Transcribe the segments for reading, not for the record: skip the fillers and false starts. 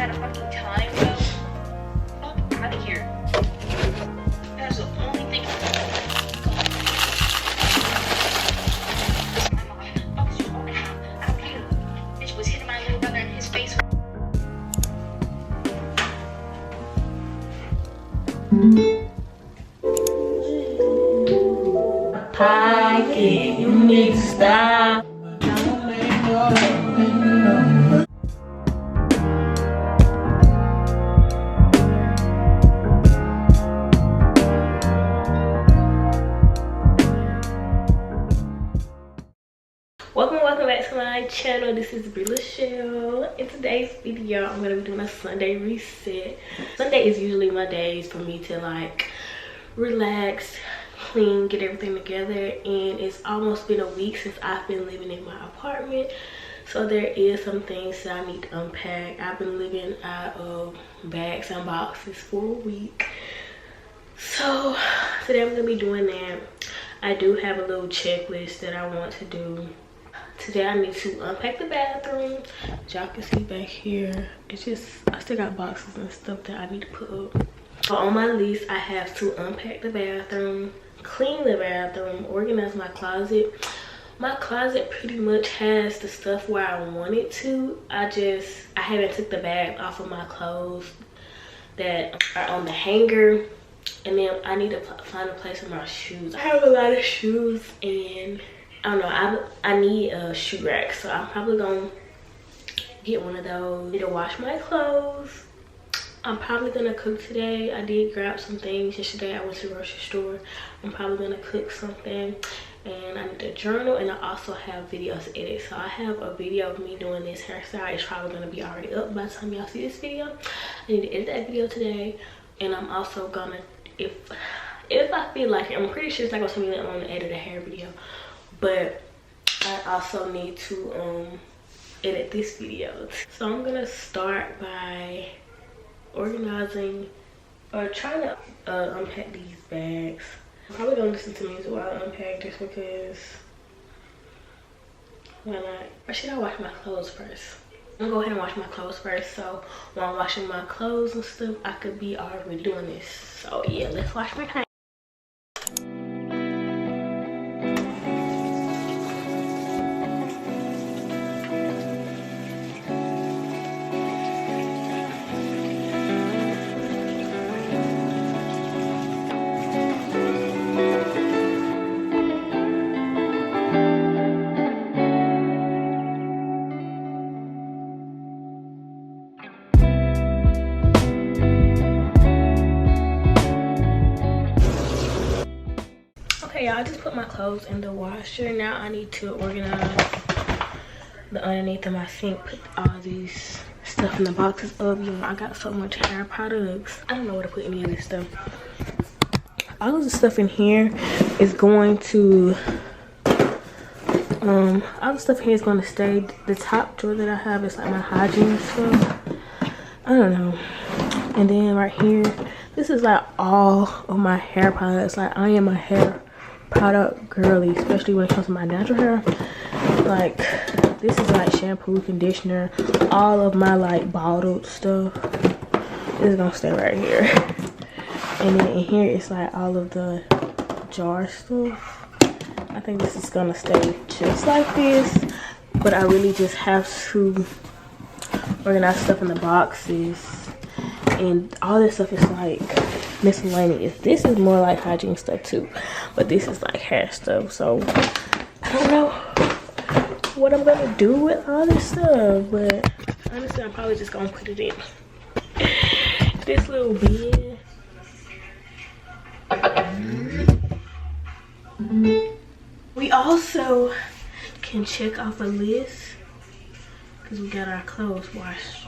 had a fucking time, bro. Fuck out of here. That's the only thing. I don't care. Bitch was hitting my little brother in his face. Pocket, you need to stop. Welcome back to my channel. This is breelishell. In today's video, I'm gonna be doing a Sunday reset. Sunday is usually my days for me to like relax, clean, get everything together, and it's almost been a week since I've been living in my apartment, so there is some things that I need to unpack. I've been living out of bags and boxes for a week, so today I'm gonna be doing that. I do have a little checklist that I want to do. Today I need to unpack the bathroom. Y'all can see back here, it's just I still got boxes and stuff that I need to put up. So on my list, I have to unpack the bathroom, clean the bathroom, organize my closet. My closet pretty much has the stuff where I want it to. I haven't took the bag off of my clothes that are on the hanger, and then I need to find a place for my shoes. I have a lot of shoes, and I don't know, I need a shoe rack, so I'm probably gonna get one of those. I need to wash my clothes. I'm probably gonna cook today. I did grab some things yesterday. I went to the grocery store. I'm probably gonna cook something, and I need to journal, and I also have videos to edit. So I have a video of me doing this hairstyle. It's probably gonna be already up by the time y'all see this video. I need to edit that video today, and I'm also gonna, if I feel like it, I'm pretty sure it's not gonna tell me that I'm gonna edit a hair video, but I also need to edit this video. So I'm gonna start by organizing or trying to unpack these bags. I'm probably gonna listen to music while I unpack just because why not? Or should I wash my clothes first? I'm gonna go ahead and wash my clothes first, so while I'm washing my clothes and stuff, I could be already doing this. So yeah, let's wash my hands. Okay, y'all, I just put my clothes in the washer. Now I need to organize the underneath of my sink, put all these stuff in the boxes up. You know, I got so much hair products. I don't know where to put any of this stuff. All of the stuff in here is going to all the stuff here is going to stay. The top drawer that I have is like my hygiene stuff. I don't know. And then right here, this is like all of my hair products. Like, I am a hair product girly, especially when it comes to my natural hair. Like, this is like shampoo, conditioner, all of my like bottled stuff. This is gonna stay right here. And then in here it's like all of the jar stuff. I think this is gonna stay just like this, but I really just have to organize stuff in the boxes. And all this stuff is like miscellaneous. This is more like hygiene stuff too, but this is like hair stuff. So I don't know what I'm gonna do with all this stuff, but honestly I'm probably just gonna put it in this little bin. We also can check off a list because we got our clothes washed.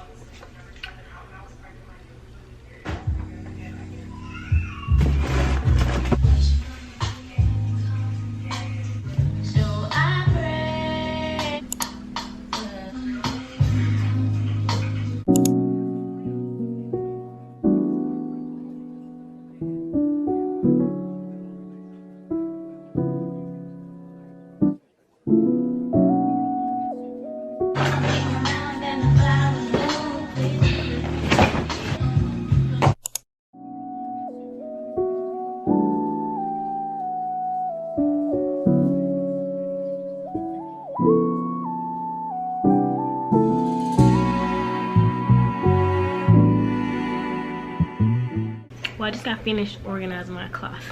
I just got finished organizing my closet.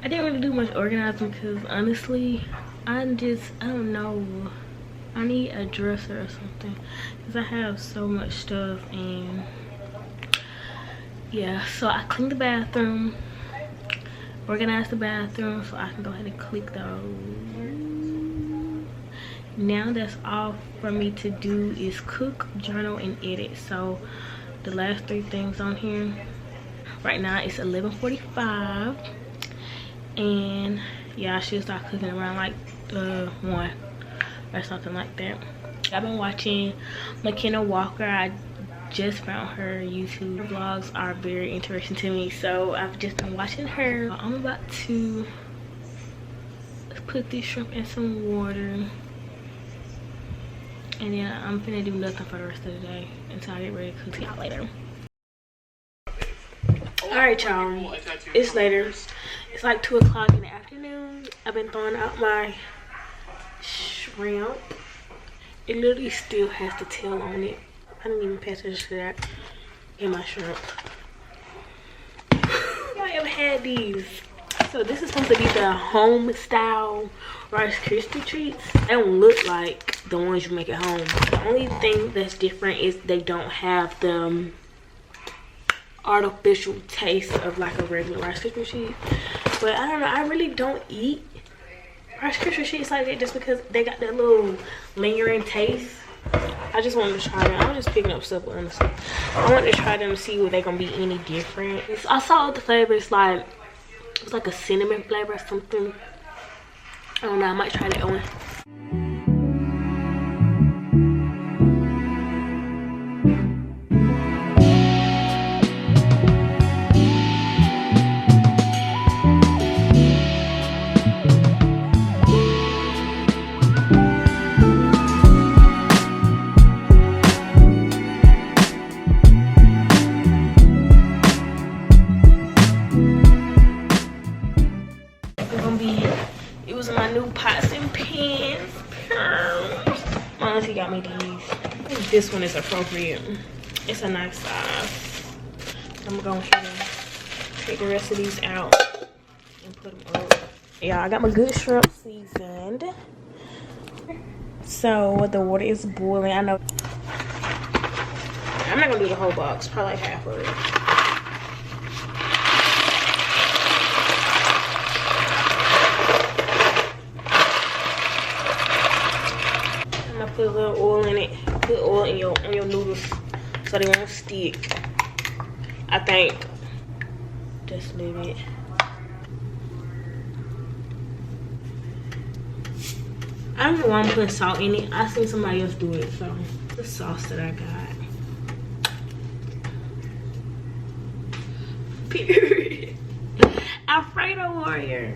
I didn't really do much organizing because honestly, I don't know. I need a dresser or something because I have so much stuff. And yeah, so I cleaned the bathroom, organized the bathroom, so I can go ahead and click those. Now that's all for me to do is cook, journal, and edit. So the last 3 things on here right now, it's 11:45, and yeah, I should start cooking around like 1 or something like that. I've been watching McKenna Walker. I just found her YouTube vlogs are very interesting to me, so I've just been watching her. I'm about to put this shrimp in some water, and then I'm finna do nothing for the rest of the day until I get ready to cook y'all later. Alright y'all, it's later. It's like 2 o'clock in the afternoon. I've been throwing out my shrimp. It literally still has the tail on it. I didn't even pay attention to that in my shrimp. Y'all ever had these? So this is supposed to be the home style Rice Krispie treats. They don't look like the ones you make at home. The only thing that's different is they don't have the artificial taste of like a regular Rice Krispie treat. But I don't know, I really don't eat Rice Krispie treats like that just because they got that little lingering taste. I just wanted to try them. I was just picking up stuff, honestly. I wanted to try them to see if they're gonna be any different. I saw the flavors, like it's like a cinnamon flavor or something. I don't know, I might try that one. It was my new pots and pans. My auntie got me these. I think this one is appropriate. It's a nice size. I'm gonna try to take the rest of these out and put them up. Yeah, I got my good shrimp seasoned. So the water is boiling. I know I'm not gonna do the whole box, probably like half of it. Put a little oil in it. Put oil in on your noodles so they won't stick. I think just a little bit. I don't know why I'm putting salt in it. I seen somebody else do it, so the sauce that I got. Period. Alfredo warrior.